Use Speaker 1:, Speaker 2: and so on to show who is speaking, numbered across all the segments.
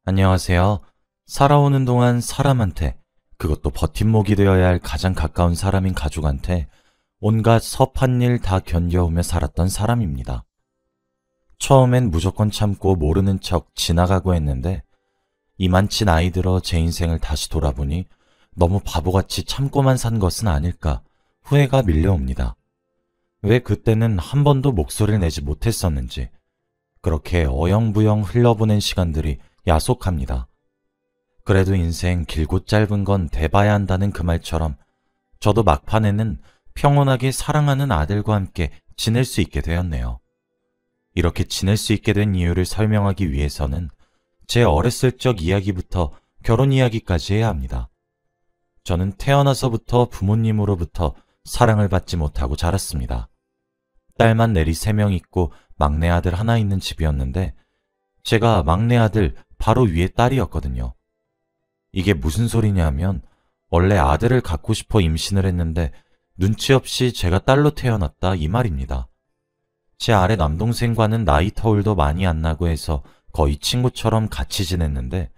Speaker 1: 안녕하세요. 살아오는 동안 사람한테, 그것도 버팀목이 되어야 할 가장 가까운 사람인 가족한테 온갖 섭한 일 다 견뎌오며 살았던 사람입니다. 처음엔 무조건 참고 모르는 척 지나가고 했는데 이만치 나이 들어 제 인생을 다시 돌아보니 너무 바보같이 참고만 산 것은 아닐까 후회가 밀려옵니다. 왜 그때는 한 번도 목소리를 내지 못했었는지, 그렇게 어영부영 흘러보낸 시간들이 야속합니다. 그래도 인생 길고 짧은 건 돼봐야 한다는 그 말처럼 저도 막판에는 평온하게 사랑하는 아들과 함께 지낼 수 있게 되었네요. 이렇게 지낼 수 있게 된 이유를 설명하기 위해서는 제 어렸을 적 이야기부터 결혼 이야기까지 해야 합니다. 저는 태어나서부터 부모님으로부터 사랑을 받지 못하고 자랐습니다. 딸만 내리 3명 있고 막내 아들 하나 있는 집이었는데 제가 막내 아들 바로 위에 딸이었거든요. 이게 무슨 소리냐면 원래 아들을 갖고 싶어 임신을 했는데 눈치 없이 제가 딸로 태어났다 이 말입니다. 제 아래 남동생과는 나이 터울도 많이 안 나고 해서 거의 친구처럼 같이 지냈는데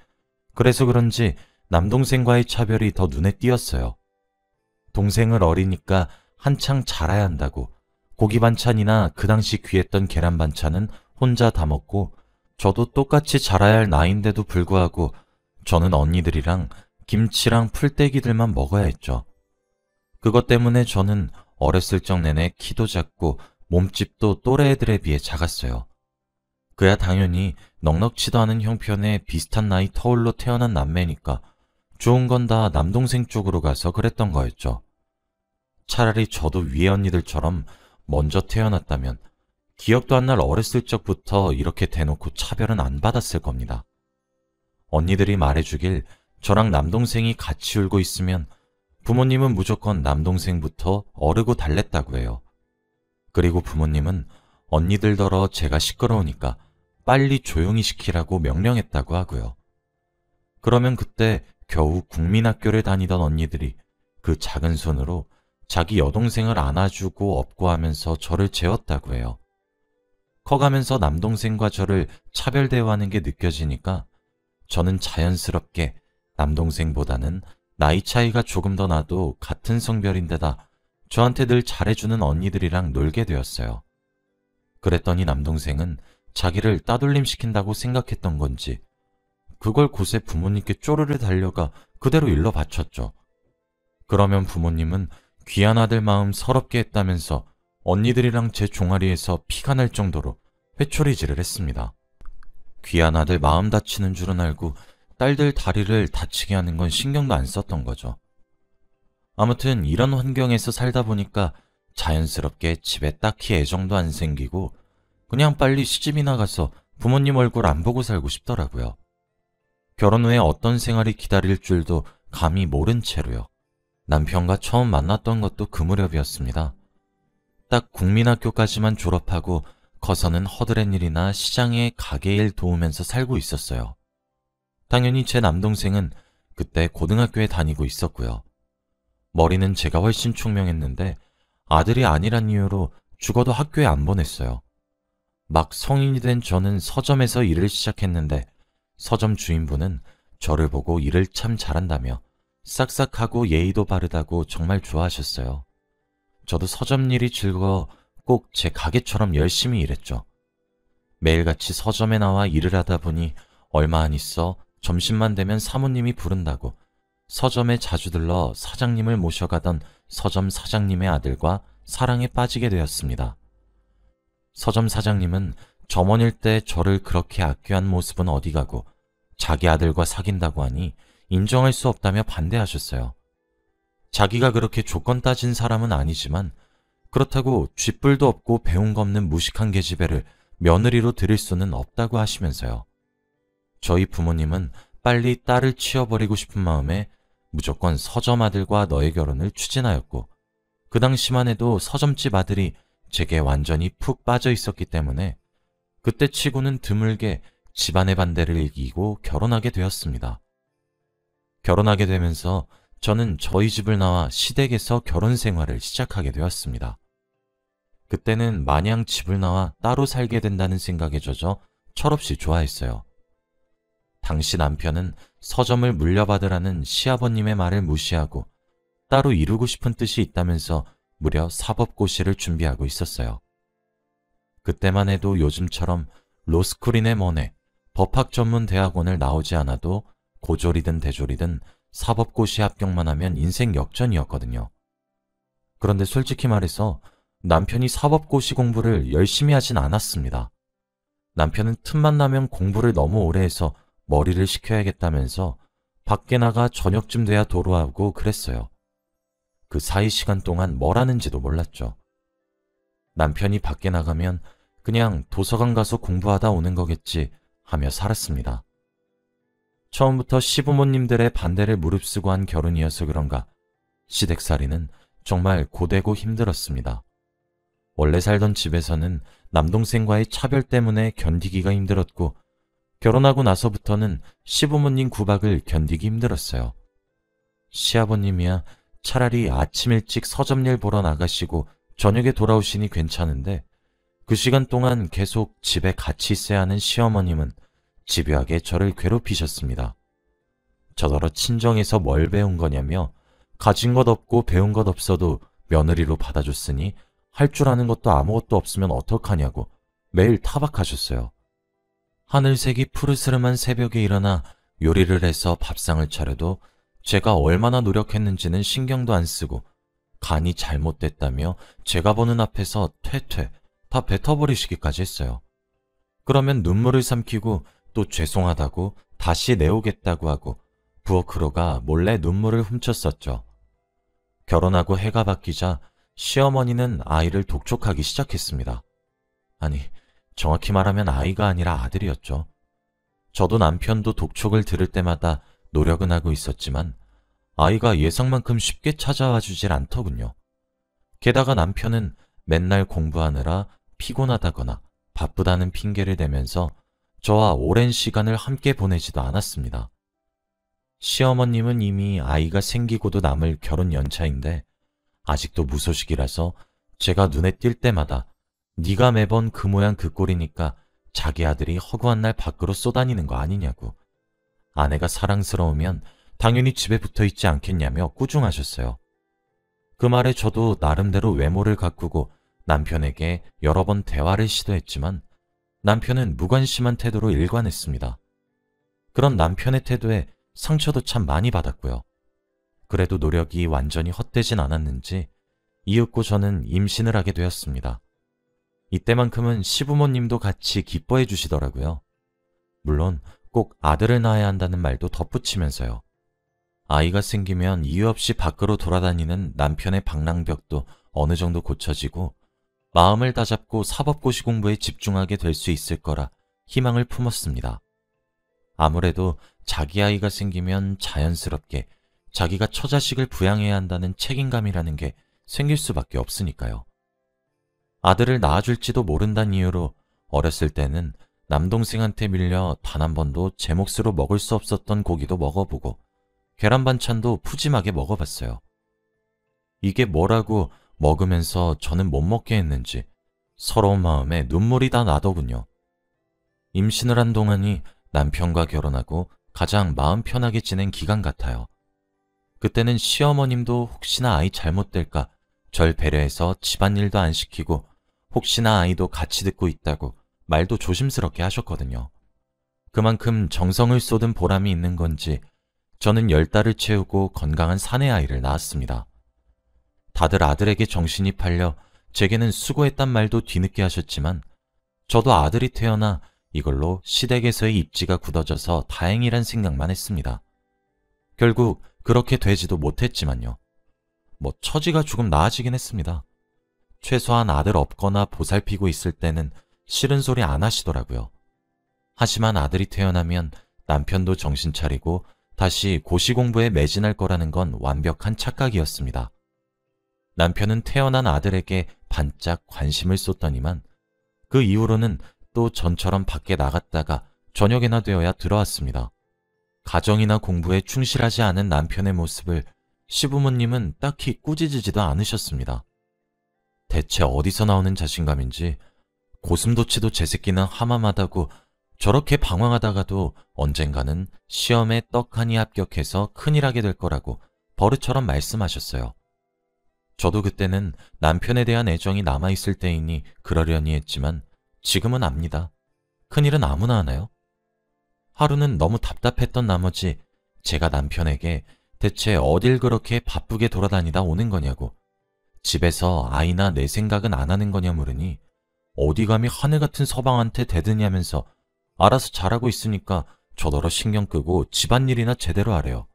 Speaker 1: 그래서 그런지 남동생과의 차별이 더 눈에 띄었어요. 동생을 어리니까 한창 자라야 한다고 고기 반찬이나 그 당시 귀했던 계란 반찬은 혼자 다 먹고 저도 똑같이 자라야 할 나이인데도 불구하고 저는 언니들이랑 김치랑 풀떼기들만 먹어야 했죠. 그것 때문에 저는 어렸을 적 내내 키도 작고 몸집도 또래 애들에 비해 작았어요. 그야 당연히 넉넉치도 않은 형편에 비슷한 나이 터울로 태어난 남매니까 좋은 건 다 남동생 쪽으로 가서 그랬던 거였죠. 차라리 저도 위에 언니들처럼 먼저 태어났다면 기억도 안 날 어렸을 적부터 이렇게 대놓고 차별은 안 받았을 겁니다. 언니들이 말해주길 저랑 남동생이 같이 울고 있으면 부모님은 무조건 남동생부터 어르고 달랬다고 해요. 그리고 부모님은 언니들더러 제가 시끄러우니까 빨리 조용히 시키라고 명령했다고 하고요. 그러면 그때 겨우 국민학교를 다니던 언니들이 그 작은 손으로 자기 여동생을 안아주고 업고 하면서 저를 재웠다고 해요. 커가면서 남동생과 저를 차별 대우하는 게 느껴지니까 저는 자연스럽게 남동생보다는 나이 차이가 조금 더 나도 같은 성별인데다 저한테 늘 잘해주는 언니들이랑 놀게 되었어요. 그랬더니 남동생은 자기를 따돌림시킨다고 생각했던 건지 그걸 곳에 부모님께 쪼르르 달려가 그대로 일러 바쳤죠. 그러면 부모님은 귀한 아들 마음 서럽게 했다면서 언니들이랑 제 종아리에서 피가 날 정도로 회초리질을 했습니다. 귀한 아들 마음 다치는 줄은 알고 딸들 다리를 다치게 하는 건 신경도 안 썼던 거죠. 아무튼 이런 환경에서 살다 보니까 자연스럽게 집에 딱히 애정도 안 생기고 그냥 빨리 시집이나 가서 부모님 얼굴 안 보고 살고 싶더라고요. 결혼 후에 어떤 생활이 기다릴 줄도 감히 모른 채로요. 남편과 처음 만났던 것도 그 무렵이었습니다. 딱 국민학교까지만 졸업하고 커서는 허드렛 일이나 시장에 가게일 도우면서 살고 있었어요. 당연히 제 남동생은 그때 고등학교에 다니고 있었고요. 머리는 제가 훨씬 총명했는데 아들이 아니란 이유로 죽어도 학교에 안 보냈어요. 막 성인이 된 저는 서점에서 일을 시작했는데 서점 주인분은 저를 보고 일을 참 잘한다며 싹싹하고 예의도 바르다고 정말 좋아하셨어요. 저도 서점 일이 즐거워 꼭 제 가게처럼 열심히 일했죠. 매일같이 서점에 나와 일을 하다 보니 얼마 안 있어 점심만 되면 사모님이 부른다고 서점에 자주 들러 사장님을 모셔가던 서점 사장님의 아들과 사랑에 빠지게 되었습니다. 서점 사장님은 점원일 때 저를 그렇게 아껴한 모습은 어디 가고 자기 아들과 사귄다고 하니 인정할 수 없다며 반대하셨어요. 자기가 그렇게 조건 따진 사람은 아니지만 그렇다고 쥐뿔도 없고 배운 거 없는 무식한 계집애를 며느리로 들일 수는 없다고 하시면서요. 저희 부모님은 빨리 딸을 치워버리고 싶은 마음에 무조건 서점 아들과 너의 결혼을 추진하였고 그 당시만 해도 서점집 아들이 제게 완전히 푹 빠져 있었기 때문에 그때 치고는 드물게 집안의 반대를 이기고 결혼하게 되었습니다. 결혼하게 되면서 저는 저희 집을 나와 시댁에서 결혼 생활을 시작하게 되었습니다. 그때는 마냥 집을 나와 따로 살게 된다는 생각에 젖어 철없이 좋아했어요. 당시 남편은 서점을 물려받으라는 시아버님의 말을 무시하고 따로 이루고 싶은 뜻이 있다면서 무려 사법고시를 준비하고 있었어요. 그때만 해도 요즘처럼 로스쿨이네 뭐네 법학 전문 대학원을 나오지 않아도 고졸이든 대졸이든 사법고시 합격만 하면 인생 역전이었거든요. 그런데 솔직히 말해서 남편이 사법고시 공부를 열심히 하진 않았습니다. 남편은 틈만 나면 공부를 너무 오래 해서 머리를 식혀야겠다면서 밖에 나가 저녁쯤 돼야 도로하고 그랬어요. 그 사이 시간 동안 뭘 하는지도 몰랐죠. 남편이 밖에 나가면 그냥 도서관 가서 공부하다 오는 거겠지 하며 살았습니다. 처음부터 시부모님들의 반대를 무릅쓰고 한 결혼이어서 그런가 시댁살이는 정말 고되고 힘들었습니다. 원래 살던 집에서는 남동생과의 차별 때문에 견디기가 힘들었고 결혼하고 나서부터는 시부모님 구박을 견디기 힘들었어요. 시아버님이야 차라리 아침 일찍 서점일 보러 나가시고 저녁에 돌아오시니 괜찮은데 그 시간 동안 계속 집에 같이 있어야 하는 시어머님은 집요하게 저를 괴롭히셨습니다. 저더러 친정에서 뭘 배운 거냐며 가진 것 없고 배운 것 없어도 며느리로 받아줬으니 할 줄 아는 것도 아무것도 없으면 어떡하냐고 매일 타박하셨어요. 하늘색이 푸르스름한 새벽에 일어나 요리를 해서 밥상을 차려도 제가 얼마나 노력했는지는 신경도 안 쓰고 간이 잘못됐다며 제가 보는 앞에서 퇴퇴 다 뱉어버리시기까지 했어요. 그러면 눈물을 삼키고 또 죄송하다고 다시 내오겠다고 하고 부엌으로가 몰래 눈물을 훔쳤었죠. 결혼하고 해가 바뀌자 시어머니는 아이를 독촉하기 시작했습니다. 아니, 정확히 말하면 아이가 아니라 아들이었죠. 저도 남편도 독촉을 들을 때마다 노력은 하고 있었지만 아이가 예상만큼 쉽게 찾아와 주질 않더군요. 게다가 남편은 맨날 공부하느라 피곤하다거나 바쁘다는 핑계를 대면서 저와 오랜 시간을 함께 보내지도 않았습니다. 시어머님은 이미 아이가 생기고도 남을 결혼 연차인데 아직도 무소식이라서 제가 눈에 띌 때마다 네가 매번 그 모양 그 꼴이니까 자기 아들이 허구한 날 밖으로 쏘다니는 거 아니냐고, 아내가 사랑스러우면 당연히 집에 붙어 있지 않겠냐며 꾸중하셨어요. 그 말에 저도 나름대로 외모를 가꾸고 남편에게 여러 번 대화를 시도했지만 남편은 무관심한 태도로 일관했습니다. 그런 남편의 태도에 상처도 참 많이 받았고요. 그래도 노력이 완전히 헛되진 않았는지 이윽고 저는 임신을 하게 되었습니다. 이때만큼은 시부모님도 같이 기뻐해 주시더라고요. 물론 꼭 아들을 낳아야 한다는 말도 덧붙이면서요. 아이가 생기면 이유 없이 밖으로 돌아다니는 남편의 방랑벽도 어느 정도 고쳐지고 마음을 다잡고 사법고시 공부에 집중하게 될 수 있을 거라 희망을 품었습니다. 아무래도 자기 아이가 생기면 자연스럽게 자기가 처자식을 부양해야 한다는 책임감이라는 게 생길 수밖에 없으니까요. 아들을 낳아줄지도 모른다는 이유로 어렸을 때는 남동생한테 밀려 단 한 번도 제 몫으로 먹을 수 없었던 고기도 먹어보고 계란 반찬도 푸짐하게 먹어봤어요. 이게 뭐라고 먹으면서 저는 못 먹게 했는지 서러운 마음에 눈물이 다 나더군요. 임신을 한 동안이 남편과 결혼하고 가장 마음 편하게 지낸 기간 같아요. 그때는 시어머님도 혹시나 아이 잘못될까 절 배려해서 집안일도 안 시키고 혹시나 아이도 같이 듣고 있다고 말도 조심스럽게 하셨거든요. 그만큼 정성을 쏟은 보람이 있는 건지 저는 10달을 채우고 건강한 사내 아이를 낳았습니다. 다들 아들에게 정신이 팔려 제게는 수고했단 말도 뒤늦게 하셨지만 저도 아들이 태어나 이걸로 시댁에서의 입지가 굳어져서 다행이란 생각만 했습니다. 결국 그렇게 되지도 못했지만요. 처지가 조금 나아지긴 했습니다. 최소한 아들 없거나 보살피고 있을 때는 싫은 소리 안 하시더라고요. 하지만 아들이 태어나면 남편도 정신 차리고 다시 고시 공부에 매진할 거라는 건 완벽한 착각이었습니다. 남편은 태어난 아들에게 반짝 관심을 쏟더니만 그 이후로는 또 전처럼 밖에 나갔다가 저녁이나 되어야 들어왔습니다. 가정이나 공부에 충실하지 않은 남편의 모습을 시부모님은 딱히 꾸짖으지도 않으셨습니다. 대체 어디서 나오는 자신감인지 고슴도치도 제 새끼는 하마마다고 저렇게 방황하다가도 언젠가는 시험에 떡하니 합격해서 큰일 하게 될 거라고 버릇처럼 말씀하셨어요. 저도 그때는 남편에 대한 애정이 남아있을 때이니 그러려니 했지만 지금은 압니다. 큰일은 아무나 하나요? 하루는 너무 답답했던 나머지 제가 남편에게 대체 어딜 그렇게 바쁘게 돌아다니다 오는 거냐고, 집에서 아이나 내 생각은 안 하는 거냐 물으니 어디 감히 하늘 같은 서방한테 대드냐면서 알아서 잘하고 있으니까 저더러 신경 끄고 집안일이나 제대로 하래요.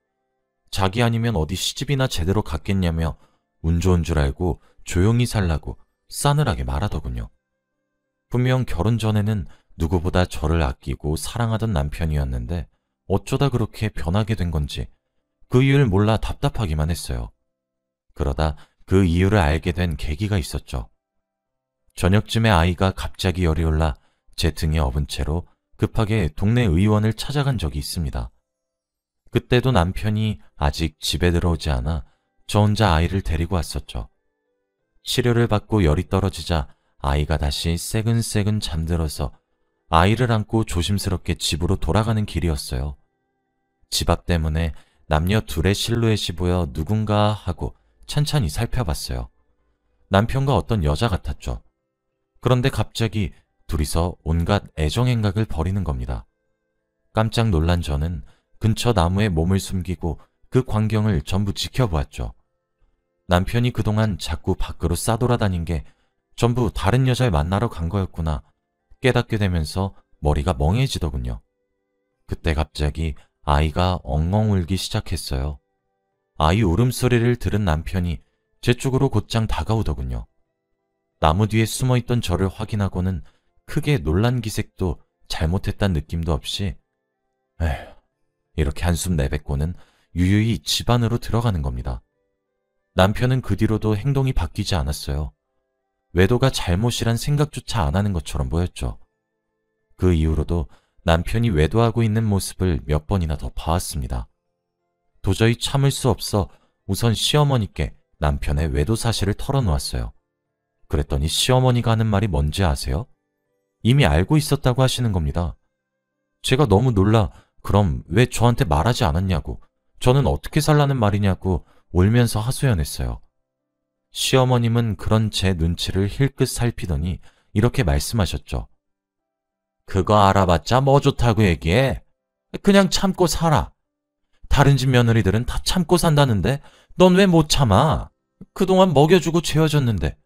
Speaker 1: 자기 아니면 어디 시집이나 제대로 갔겠냐며 운 좋은 줄 알고 조용히 살라고 싸늘하게 말하더군요. 분명 결혼 전에는 누구보다 저를 아끼고 사랑하던 남편이었는데 어쩌다 그렇게 변하게 된 건지 그 이유를 몰라 답답하기만 했어요. 그러다 그 이유를 알게 된 계기가 있었죠. 저녁쯤에 아이가 갑자기 열이 올라 제 등에 업은 채로 급하게 동네 의원을 찾아간 적이 있습니다. 그때도 남편이 아직 집에 들어오지 않아 저 혼자 아이를 데리고 왔었죠. 치료를 받고 열이 떨어지자 아이가 다시 새근새근 잠들어서 아이를 안고 조심스럽게 집으로 돌아가는 길이었어요. 집 앞 때문에 남녀 둘의 실루엣이 보여 누군가 하고 찬찬히 살펴봤어요. 남편과 어떤 여자 같았죠. 그런데 갑자기 둘이서 온갖 애정행각을 벌이는 겁니다. 깜짝 놀란 저는 근처 나무에 몸을 숨기고 그 광경을 전부 지켜보았죠. 남편이 그동안 자꾸 밖으로 싸돌아다닌 게 전부 다른 여자를 만나러 간 거였구나 깨닫게 되면서 머리가 멍해지더군요. 그때 갑자기 아이가 엉엉 울기 시작했어요. 아이 울음소리를 들은 남편이 제 쪽으로 곧장 다가오더군요. 나무 뒤에 숨어있던 저를 확인하고는 크게 놀란 기색도 잘못했다는 느낌도 없이 에휴, 이렇게 한숨 내뱉고는 유유히 집 안으로 들어가는 겁니다. 남편은 그 뒤로도 행동이 바뀌지 않았어요. 외도가 잘못이란 생각조차 안 하는 것처럼 보였죠. 그 이후로도 남편이 외도하고 있는 모습을 몇 번이나 더 봐왔습니다. 도저히 참을 수 없어 우선 시어머니께 남편의 외도 사실을 털어놓았어요. 그랬더니 시어머니가 하는 말이 뭔지 아세요? 이미 알고 있었다고 하시는 겁니다. 제가 너무 놀라 그럼 왜 저한테 말하지 않았냐고, 저는 어떻게 살라는 말이냐고 울면서 하소연했어요. 시어머님은 그런 제 눈치를 힐끗 살피더니 이렇게 말씀하셨죠. 그거 알아봤자 뭐 좋다고 얘기해. 그냥 참고 살아. 다른 집 며느리들은 다 참고 산다는데 넌 왜 못 참아? 그동안 먹여주고 재워줬는데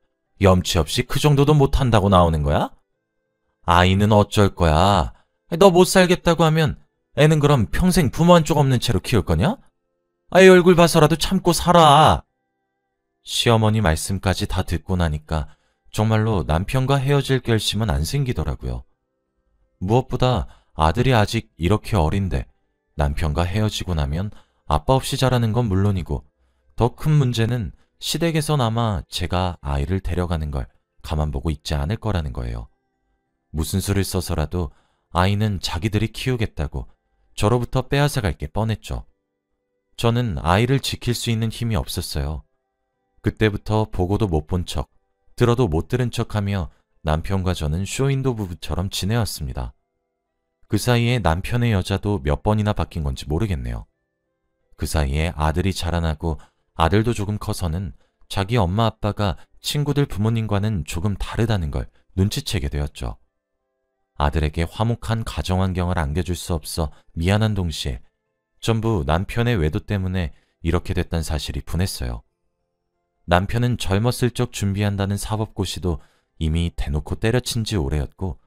Speaker 1: 염치 없이 그 정도도 못한다고 나오는 거야? 아이는 어쩔 거야? 너 못 살겠다고 하면 애는 그럼 평생 부모 한쪽 없는 채로 키울 거냐? 아이 얼굴 봐서라도 참고 살아. 시어머니 말씀까지 다 듣고 나니까 정말로 남편과 헤어질 결심은 안 생기더라고요. 무엇보다 아들이 아직 이렇게 어린데 남편과 헤어지고 나면 아빠 없이 자라는 건 물론이고 더 큰 문제는 시댁에서나마 제가 아이를 데려가는 걸 가만 보고 있지 않을 거라는 거예요. 무슨 수를 써서라도 아이는 자기들이 키우겠다고 저로부터 빼앗아갈 게 뻔했죠. 저는 아이를 지킬 수 있는 힘이 없었어요. 그때부터 보고도 못 본 척, 들어도 못 들은 척하며 남편과 저는 쇼윈도 부부처럼 지내왔습니다. 그 사이에 남편의 여자도 몇 번이나 바뀐 건지 모르겠네요. 그 사이에 아들이 자라나고 아들도 조금 커서는 자기 엄마 아빠가 친구들 부모님과는 조금 다르다는 걸 눈치채게 되었죠. 아들에게 화목한 가정 환경을 안겨줄 수 없어 미안한 동시에 전부 남편의 외도 때문에 이렇게 됐다는 사실이 분했어요. 남편은 젊었을 적 준비한다는 사법고시도 이미 대놓고 때려친 지 오래였고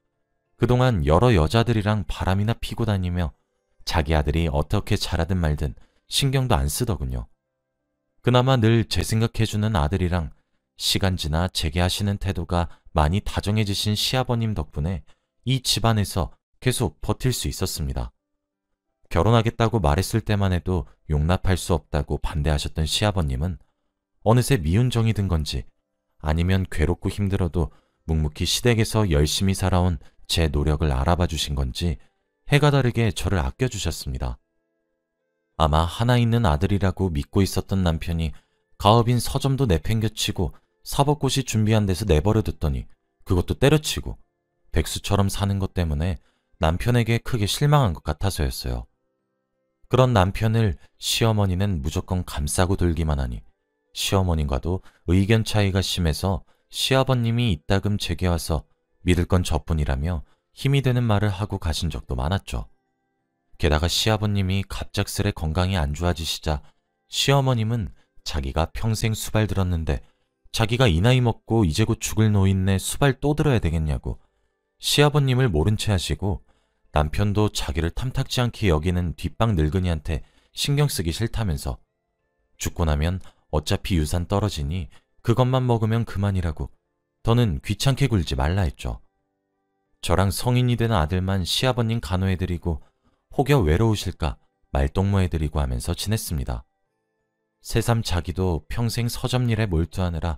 Speaker 1: 그동안 여러 여자들이랑 바람이나 피고 다니며 자기 아들이 어떻게 자라든 말든 신경도 안 쓰더군요. 그나마 늘 제 생각해주는 아들이랑 시간 지나 재개하시는 태도가 많이 다정해지신 시아버님 덕분에 이 집안에서 계속 버틸 수 있었습니다. 결혼하겠다고 말했을 때만 해도 용납할 수 없다고 반대하셨던 시아버님은 어느새 미운 정이 든 건지 아니면 괴롭고 힘들어도 묵묵히 시댁에서 열심히 살아온 제 노력을 알아봐 주신 건지 해가 다르게 저를 아껴주셨습니다. 아마 하나 있는 아들이라고 믿고 있었던 남편이 가업인 서점도 내팽겨치고 사법고시 준비한 데서 내버려 뒀더니 그것도 때려치고 백수처럼 사는 것 때문에 남편에게 크게 실망한 것 같아서였어요. 그런 남편을 시어머니는 무조건 감싸고 돌기만 하니 시어머님과도 의견 차이가 심해서 시아버님이 이따금 제게 와서 믿을 건 저뿐이라며 힘이 되는 말을 하고 가신 적도 많았죠. 게다가 시아버님이 갑작스레 건강이 안 좋아지시자 시어머님은 자기가 평생 수발 들었는데 자기가 이 나이 먹고 이제 곧 죽을 노인네 수발 또 들어야 되겠냐고 시아버님을 모른 채 하시고 남편도 자기를 탐탁지 않게 여기는 뒷방 늙은이한테 신경 쓰기 싫다면서 죽고 나면 어차피 유산 떨어지니 그것만 먹으면 그만이라고 더는 귀찮게 굴지 말라 했죠. 저랑 성인이 된 아들만 시아버님 간호해드리고 혹여 외로우실까 말동무해드리고 하면서 지냈습니다. 새삼 자기도 평생 서점일에 몰두하느라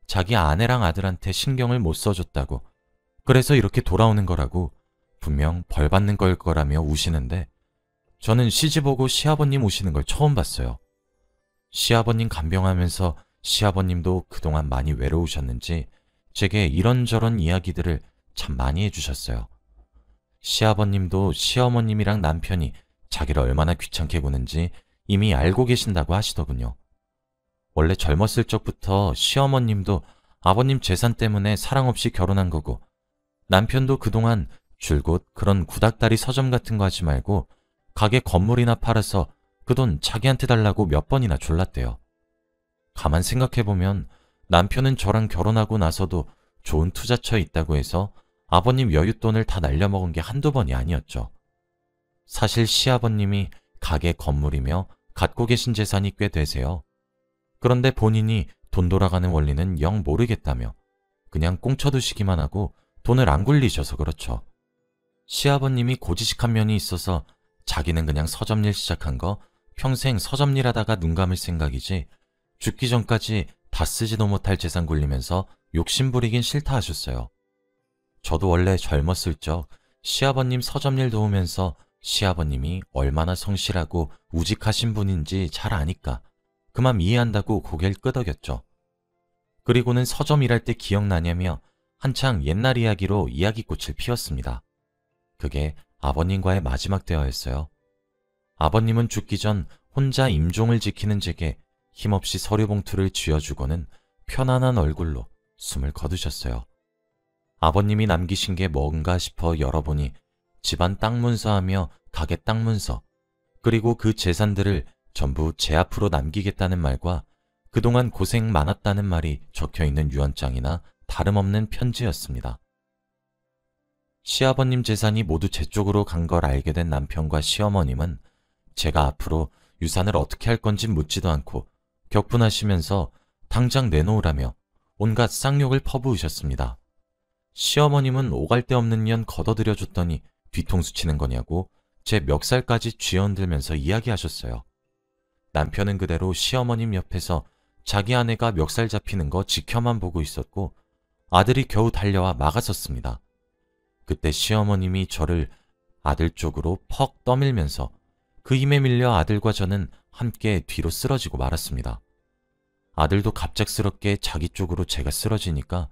Speaker 1: 자기 아내랑 아들한테 신경을 못 써줬다고 그래서 이렇게 돌아오는 거라고 분명 벌 받는 걸 거라며 우시는데 저는 시집오고 시아버님 오시는 걸 처음 봤어요. 시아버님 간병하면서 시아버님도 그동안 많이 외로우셨는지 제게 이런저런 이야기들을 참 많이 해주셨어요. 시아버님도 시어머님이랑 남편이 자기를 얼마나 귀찮게 구는지 이미 알고 계신다고 하시더군요. 원래 젊었을 적부터 시어머님도 아버님 재산 때문에 사랑 없이 결혼한 거고 남편도 그동안 줄곧 그런 구닥다리 서점 같은 거 하지 말고 가게 건물이나 팔아서 그 돈 자기한테 달라고 몇 번이나 졸랐대요. 가만 생각해보면 남편은 저랑 결혼하고 나서도 좋은 투자처에 있다고 해서 아버님 여윳돈을 다 날려먹은 게 한두 번이 아니었죠. 사실 시아버님이 가게 건물이며 갖고 계신 재산이 꽤 되세요. 그런데 본인이 돈 돌아가는 원리는 영 모르겠다며 그냥 꽁쳐두시기만 하고 돈을 안 굴리셔서 그렇죠. 시아버님이 고지식한 면이 있어서 자기는 그냥 서점일 시작한 거 평생 서점일 하다가 눈 감을 생각이지 죽기 전까지 다 쓰지도 못할 재산 굴리면서 욕심 부리긴 싫다 하셨어요. 저도 원래 젊었을 적 시아버님 서점일 도우면서 시아버님이 얼마나 성실하고 우직하신 분인지 잘 아니까 그만 이해한다고 고개를 끄덕였죠. 그리고는 서점 일할 때 기억나냐며 한창 옛날 이야기로 이야기꽃을 피웠습니다. 그게 아버님과의 마지막 대화였어요. 아버님은 죽기 전 혼자 임종을 지키는 제게 힘없이 서류봉투를 쥐어주고는 편안한 얼굴로 숨을 거두셨어요. 아버님이 남기신 게 뭔가 싶어 열어보니 집안 땅 문서하며 가게 땅 문서, 그리고 그 재산들을 전부 제 앞으로 남기겠다는 말과 그동안 고생 많았다는 말이 적혀있는 유언장이나 다름없는 편지였습니다. 시아버님 재산이 모두 제 쪽으로 간 걸 알게 된 남편과 시어머님은 제가 앞으로 유산을 어떻게 할 건지 묻지도 않고 격분하시면서 당장 내놓으라며 온갖 쌍욕을 퍼부으셨습니다. 시어머님은 오갈 데 없는 년 걷어들여줬더니 뒤통수 치는 거냐고 제 멱살까지 쥐어흔들면서 이야기하셨어요. 남편은 그대로 시어머님 옆에서 자기 아내가 멱살 잡히는 거 지켜만 보고 있었고 아들이 겨우 달려와 막아섰습니다. 그때 시어머님이 저를 아들 쪽으로 퍽 떠밀면서 그 힘에 밀려 아들과 저는 함께 뒤로 쓰러지고 말았습니다. 아들도 갑작스럽게 자기 쪽으로 제가 쓰러지니까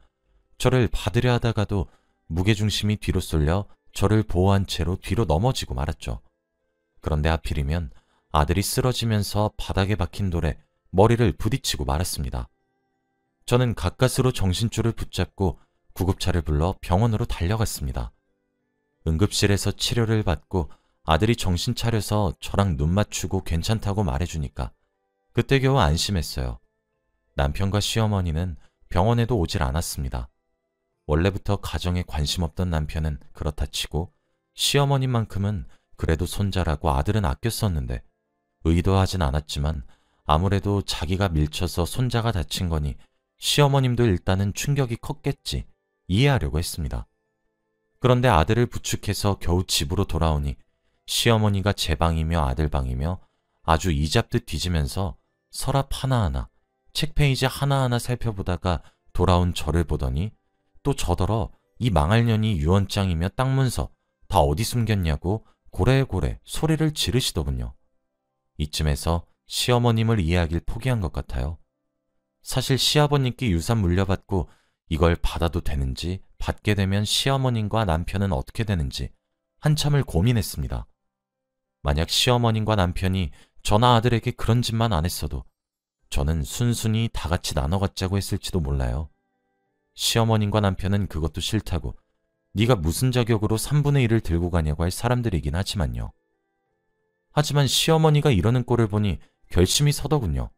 Speaker 1: 저를 받으려 하다가도 무게중심이 뒤로 쏠려 저를 보호한 채로 뒤로 넘어지고 말았죠. 그런데 하필이면 아들이 쓰러지면서 바닥에 박힌 돌에 머리를 부딪히고 말았습니다. 저는 가까스로 정신줄을 붙잡고 구급차를 불러 병원으로 달려갔습니다. 응급실에서 치료를 받고 아들이 정신 차려서 저랑 눈 맞추고 괜찮다고 말해주니까 그때 겨우 안심했어요. 남편과 시어머니는 병원에도 오질 않았습니다. 원래부터 가정에 관심 없던 남편은 그렇다 치고 시어머님만큼은 그래도 손자라고 아들은 아꼈었는데 의도하진 않았지만 아무래도 자기가 밀쳐서 손자가 다친 거니 시어머님도 일단은 충격이 컸겠지 이해하려고 했습니다. 그런데 아들을 부축해서 겨우 집으로 돌아오니 시어머니가 제 방이며 아들 방이며 아주 이잡듯 뒤지면서 서랍 하나하나, 책 페이지 하나하나 살펴보다가 돌아온 저를 보더니 또 저더러 이 망할 년이 유언장이며 땅 문서 다 어디 숨겼냐고 고래고래 소리를 지르시더군요. 이쯤에서 시어머님을 이해하길 포기한 것 같아요. 사실 시아버님께 유산 물려받고 이걸 받아도 되는지 받게 되면 시어머님과 남편은 어떻게 되는지 한참을 고민했습니다. 만약 시어머님과 남편이 저나 아들에게 그런 짓만 안 했어도 저는 순순히 다 같이 나눠 갖자고 했을지도 몰라요. 시어머님과 남편은 그것도 싫다고 네가 무슨 자격으로 3분의 1을 들고 가냐고 할 사람들이긴 하지만요. 하지만 시어머니가 이러는 꼴을 보니 결심이 서더군요.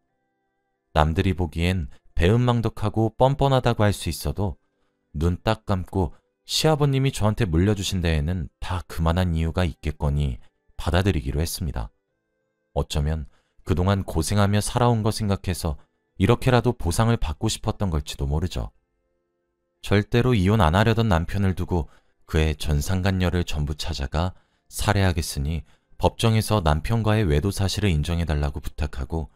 Speaker 1: 남들이 보기엔 배은망덕하고 뻔뻔하다고 할 수 있어도 눈 딱 감고 시아버님이 저한테 물려주신 데에는 다 그만한 이유가 있겠거니 받아들이기로 했습니다. 어쩌면 그동안 고생하며 살아온 거 생각해서 이렇게라도 보상을 받고 싶었던 걸지도 모르죠. 절대로 이혼 안 하려던 남편을 두고 그의 전상간녀를 전부 찾아가 살해하겠으니 법정에서 남편과의 외도 사실을 인정해달라고 부탁하고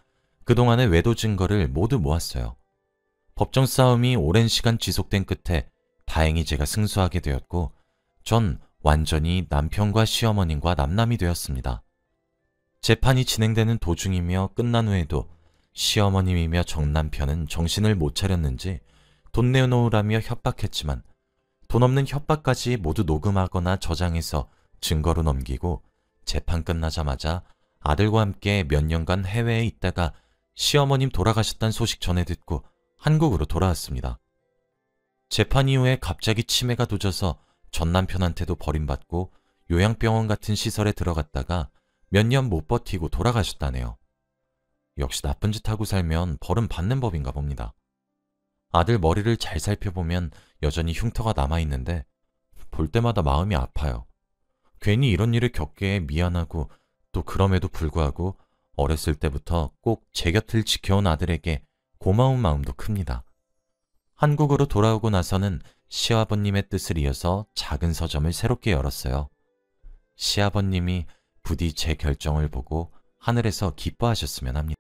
Speaker 1: 그동안의 외도 증거를 모두 모았어요. 법정 싸움이 오랜 시간 지속된 끝에 다행히 제가 승소하게 되었고 전 완전히 남편과 시어머님과 남남이 되었습니다. 재판이 진행되는 도중이며 끝난 후에도 시어머님이며 정남편은 정신을 못 차렸는지 돈 내놓으라며 협박했지만 돈 없는 협박까지 모두 녹음하거나 저장해서 증거로 넘기고 재판 끝나자마자 아들과 함께 몇 년간 해외에 있다가 시어머님 돌아가셨다는 소식 전해 듣고 한국으로 돌아왔습니다. 재판 이후에 갑자기 치매가 도져서 전 남편한테도 버림받고 요양병원 같은 시설에 들어갔다가 몇 년 못 버티고 돌아가셨다네요. 역시 나쁜 짓 하고 살면 벌은 받는 법인가 봅니다. 아들 머리를 잘 살펴보면 여전히 흉터가 남아있는데 볼 때마다 마음이 아파요. 괜히 이런 일을 겪게 미안하고 또 그럼에도 불구하고 어렸을 때부터 꼭 제 곁을 지켜온 아들에게 고마운 마음도 큽니다. 한국으로 돌아오고 나서는 시아버님의 뜻을 이어서 작은 서점을 새롭게 열었어요. 시아버님이 부디 제 결정을 보고 하늘에서 기뻐하셨으면 합니다.